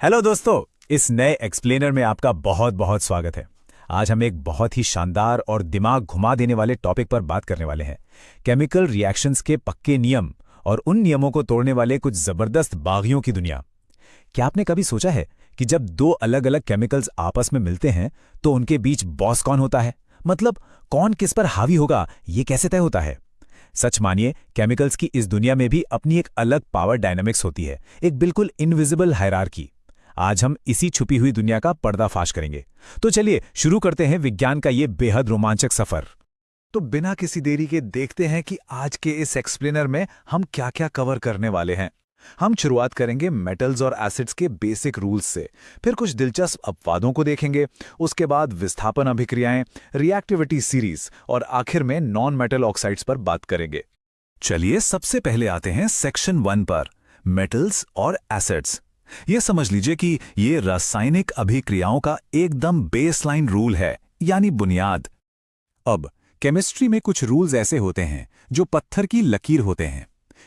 Hello दोस्तों, इस नए एक्सप्लेनर में आपका बहुत बहुत स्वागत है। आज हम एक बहुत ही शानदार और दिमाग घुमा देने वाले टॉपिक पर बात करने वाले हैं। केमिकल रिएक्शंस के पक्के नियम और उन नियमों को तोड़ने वाले कुछ जबरदस्त बागियों की दुनिया। क्या आपने कभी सोचा है कि जब दो अलग अलग केमिकल्स आपस में मिलते हैं तो उनके बीच बॉस कौन होता है? मतलब कौन किस पर हावी होगा, ये कैसे तय होता है? सच मानिए, केमिकल्स की इस दुनिया में भी अपनी एक अलग पावर डायनामिक्स होती है, एक बिल्कुल इनविजिबल हायरार्की। आज हम इसी छुपी हुई दुनिया का पर्दाफाश करेंगे। तो चलिए शुरू करते हैं विज्ञान का ये बेहद रोमांचक सफर। तो बिना किसी देरी के देखते हैं कि आज के इस एक्सप्लेनर में हम क्या क्या कवर करने वाले हैं। हम शुरुआत करेंगे मेटल्स और एसिड्स के बेसिक रूल्स से, फिर कुछ दिलचस्प अपवादों को देखेंगे, उसके बाद विस्थापन अभिक्रियाएं, रिएक्टिविटी सीरीज और आखिर में नॉन मेटल ऑक्साइड्स पर बात करेंगे। चलिए सबसे पहले आते हैं सेक्शन 1 पर, मेटल्स और एसिड्स। ये समझ लीजिए कि ये रासायनिक अभिक्रियाओं का एकदम बेसलाइन रूल है, यानी बुनियाद। अब केमिस्ट्री में कुछ रूल्स ऐसे होते हैं जो पत्थर की लकीर होते हैं।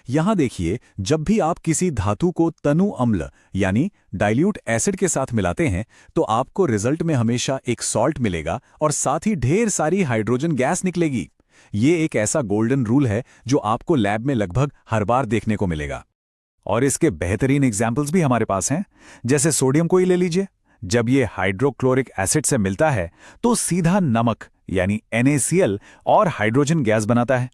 यहां देखिए, जब भी आप किसी धातु को तनु अम्ल यानी डाइल्यूट एसिड के साथ मिलाते हैं तो आपको रिजल्ट में हमेशा एक सॉल्ट मिलेगा और साथ ही ढेर सारी हाइड्रोजन गैस निकलेगी। ये एक ऐसा गोल्डन रूल है जो आपको लैब में लगभग हर बार देखने को मिलेगा। और इसके बेहतरीन एग्जाम्पल्स भी हमारे पास हैं, जैसे सोडियम को ही ले लीजिए। जब ये हाइड्रोक्लोरिक एसिड से मिलता है तो सीधा नमक यानी NaCl और हाइड्रोजन गैस बनाता है।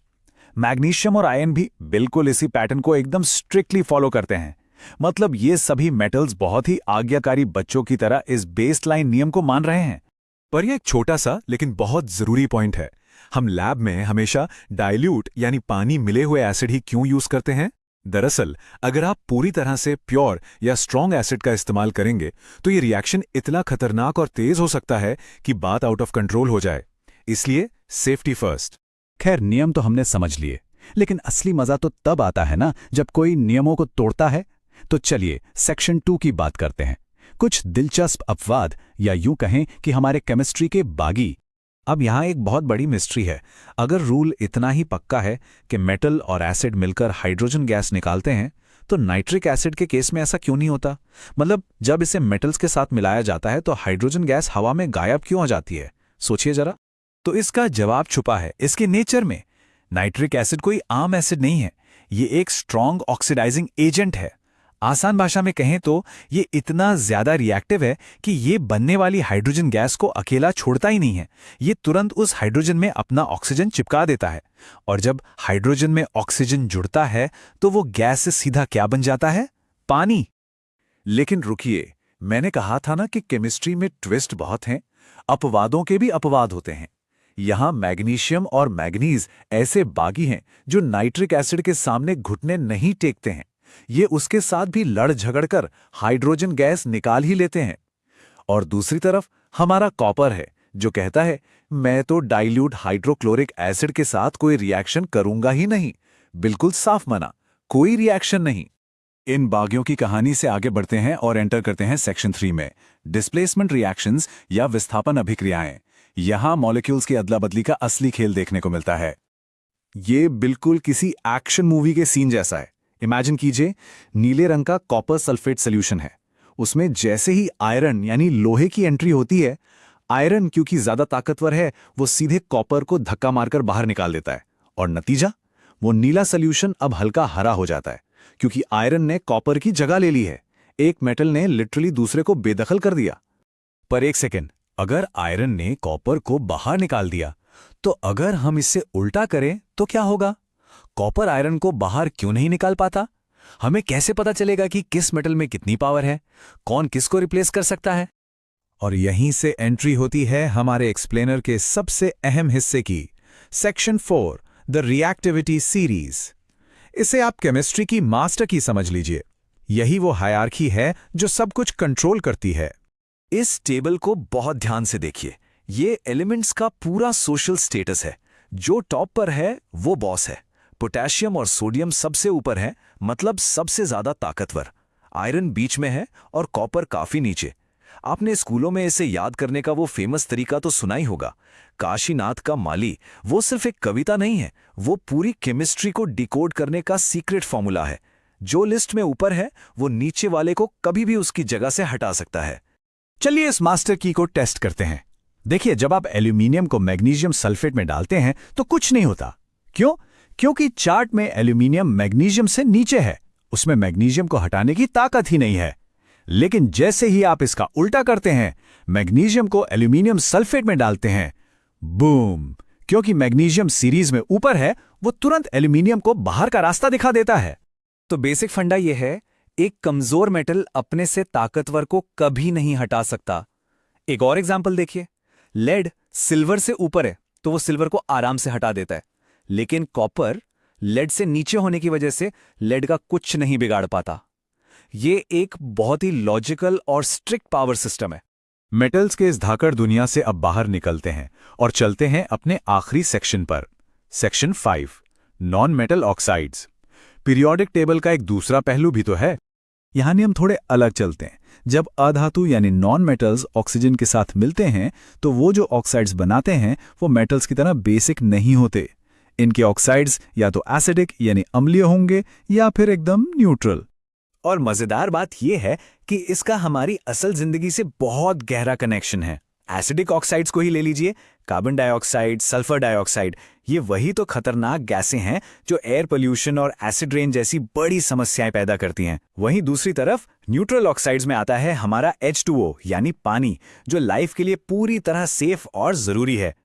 मैग्नीशियम और आयन भी बिल्कुल इसी पैटर्न को एकदम स्ट्रिक्टली फॉलो करते हैं। मतलब ये सभी मेटल्स बहुत ही आज्ञाकारी बच्चों की तरह इस बेसलाइन नियम को मान रहे हैं। पर यह एक छोटा सा लेकिन बहुत जरूरी पॉइंट है। हम लैब में हमेशा डाइल्यूट यानी पानी मिले हुए एसिड ही क्यों यूज करते हैं? दरअसल अगर आप पूरी तरह से प्योर या स्ट्रॉन्ग एसिड का इस्तेमाल करेंगे तो ये रिएक्शन इतना खतरनाक और तेज हो सकता है कि बात आउट ऑफ कंट्रोल हो जाए। इसलिए सेफ्टी फर्स्ट। खैर, नियम तो हमने समझ लिए, लेकिन असली मजा तो तब आता है ना जब कोई नियमों को तोड़ता है। तो चलिए सेक्शन 2 की बात करते हैं। कुछ दिलचस्प अपवाद, या यूं कहें कि हमारे केमिस्ट्री के बागी। अब यहां एक बहुत बड़ी मिस्ट्री है। अगर रूल इतना ही पक्का है कि मेटल और एसिड मिलकर हाइड्रोजन गैस निकालते हैं, तो नाइट्रिक एसिड के केस में ऐसा क्यों नहीं होता? मतलब जब इसे मेटल्स के साथ मिलाया जाता है तो हाइड्रोजन गैस हवा में गायब क्यों हो जाती है? सोचिए जरा। तो इसका जवाब छुपा है इसके नेचर में। नाइट्रिक एसिड कोई आम एसिड नहीं है, ये एक स्ट्रॉन्ग ऑक्सीडाइजिंग एजेंट है। आसान भाषा में कहें तो ये इतना ज्यादा रिएक्टिव है कि ये बनने वाली हाइड्रोजन गैस को अकेला छोड़ता ही नहीं है, ये तुरंत उस हाइड्रोजन में अपना ऑक्सीजन चिपका देता है। और जब हाइड्रोजन में ऑक्सीजन जुड़ता है तो वो गैस से सीधा क्या बन जाता है? पानी। लेकिन रुकिए, मैंने कहा था ना कि केमिस्ट्री में ट्विस्ट बहुत हैं, अपवादों के भी अपवाद होते हैं। यहां मैग्नीशियम और मैग्नीज ऐसे बागी हैं जो नाइट्रिक एसिड के सामने घुटने नहीं टेकते हैं। ये उसके साथ भी लड़ झगड़ कर हाइड्रोजन गैस निकाल ही लेते हैं। और दूसरी तरफ हमारा कॉपर है जो कहता है, मैं तो डाइल्यूट हाइड्रोक्लोरिक एसिड के साथ कोई रिएक्शन करूंगा ही नहीं। बिल्कुल साफ मना, कोई रिएक्शन नहीं। इन बागियों की कहानी से आगे बढ़ते हैं और एंटर करते हैं सेक्शन 3 में, डिस्प्लेसमेंट रिएक्शंस या विस्थापन अभिक्रियाएं। यहां मॉलिक्यूल्स की अदला बदली का असली खेल देखने को मिलता है। ये बिल्कुल किसी एक्शन मूवी के सीन जैसा है। इमेजिन कीजिए, नीले रंग का कॉपर सल्फेट सॉल्यूशन है। उसमें जैसे ही आयरन यानी लोहे की एंट्री होती है, आयरन क्योंकि ज्यादा ताकतवर है वो सीधे कॉपर को धक्का मारकर बाहर निकाल देता है। और नतीजा, वो नीला सॉल्यूशन अब हल्का हरा हो जाता है क्योंकि आयरन ने कॉपर की जगह ले ली है। एक मेटल ने लिटरली दूसरे को बेदखल कर दिया। पर एक सेकेंड, अगर आयरन ने कॉपर को बाहर निकाल दिया तो अगर हम इससे उल्टा करें तो क्या होगा? कॉपर आयरन को बाहर क्यों नहीं निकाल पाता? हमें कैसे पता चलेगा कि किस मेटल में कितनी पावर है, कौन किसको रिप्लेस कर सकता है? और यहीं से एंट्री होती है हमारे एक्सप्लेनर के सबसे अहम हिस्से की, सेक्शन 4, द रिएक्टिविटी सीरीज। इसे आप केमिस्ट्री की मास्टर की समझ लीजिए। यही वो हायरार्की है जो सब कुछ कंट्रोल करती है। इस टेबल को बहुत ध्यान से देखिए। ये एलिमेंट्स का पूरा सोशल स्टेटस है। जो टॉप पर है वो बॉस है। पोटेशियम और सोडियम सबसे ऊपर है, मतलब सबसे ज्यादा ताकतवर। आयरन बीच में है और कॉपर काफी नीचे। आपने स्कूलों में इसे याद करने का वो फेमस तरीका तो सुना ही होगा, काशीनाथ का माली। वो सिर्फ एक कविता नहीं है, वो पूरी केमिस्ट्री को डिकोड करने का सीक्रेट फॉर्मूला है। जो लिस्ट में ऊपर है वो नीचे वाले को कभी भी उसकी जगह से हटा सकता है। चलिए इस मास्टर की को टेस्ट करते हैं। देखिए, जब आप एल्यूमिनियम को मैग्नीशियम सल्फेट में डालते हैं तो कुछ नहीं होता। क्यों? क्योंकि चार्ट में एल्यूमिनियम मैग्नीशियम से नीचे है, उसमें मैग्नीशियम को हटाने की ताकत ही नहीं है। लेकिन जैसे ही आप इसका उल्टा करते हैं, मैग्नीशियम को एल्यूमिनियम सल्फेट में डालते हैं, बूम! क्योंकि मैग्नीशियम सीरीज में ऊपर है, वो तुरंत एल्यूमिनियम को बाहर का रास्ता दिखा देता है। तो बेसिक फंडा यह है, एक कमजोर मेटल अपने से ताकतवर को कभी नहीं हटा सकता। एक और एग्जांपल देखिए, लेड सिल्वर से ऊपर है तो वो सिल्वर को आराम से हटा देता है, लेकिन कॉपर लेड से नीचे होने की वजह से लेड का कुछ नहीं बिगाड़ पाता। ये एक बहुत ही लॉजिकल और स्ट्रिक्ट पावर सिस्टम है। मेटल्स के इस धाकड़ दुनिया से अब बाहर निकलते हैं और चलते हैं अपने आखिरी सेक्शन पर। Section 5, non metal oxides. Periodic table का एक दूसरा पहलू भी तो है। यहां हम थोड़े अलग चलते हैं। जब अधातु यानी नॉन मेटल्स ऑक्सीजन के साथ मिलते हैं तो वो जो ऑक्साइड्स बनाते हैं वो मेटल्स की तरह बेसिक नहीं होते। इनके ऑक्साइड्स या तो एसिडिक यानी अम्लीय होंगे या फिर एकदम न्यूट्रल। और मजेदार बात यह है कि इसका हमारी असल जिंदगी से बहुत गहरा कनेक्शन है। एसिडिक ऑक्साइड्स को ही ले लीजिए, कार्बन डाइऑक्साइड, सल्फर डाइऑक्साइड, ये वही तो खतरनाक गैसें हैं जो एयर पोल्यूशन और एसिड रेन जैसी बड़ी समस्याएं पैदा करती हैं। वहीं दूसरी तरफ न्यूट्रल ऑक्साइड्स में आता है हमारा H2O यानी पानी, जो लाइफ के लिए पूरी तरह सेफ और जरूरी है।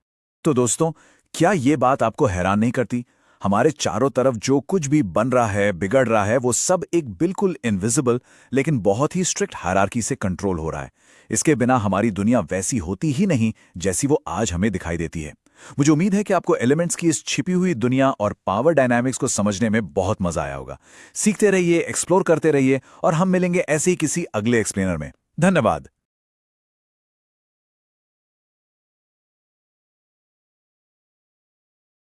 तो दोस्तों, क्या ये बात आपको हैरान नहीं करती? हमारे चारों तरफ जो कुछ भी बन रहा है, बिगड़ रहा है, वो सब एक बिल्कुल इनविजिबल लेकिन बहुत ही स्ट्रिक्ट हायरार्की से कंट्रोल हो रहा है। इसके बिना हमारी दुनिया वैसी होती ही नहीं जैसी वो आज हमें दिखाई देती है। मुझे उम्मीद है कि आपको एलिमेंट्स की इस छिपी हुई दुनिया और पावर डायनामिक्स को समझने में बहुत मजा आया होगा। सीखते रहिए, एक्सप्लोर करते रहिए और हम मिलेंगे ऐसे ही किसी अगले एक्सप्लेनर में। धन्यवाद।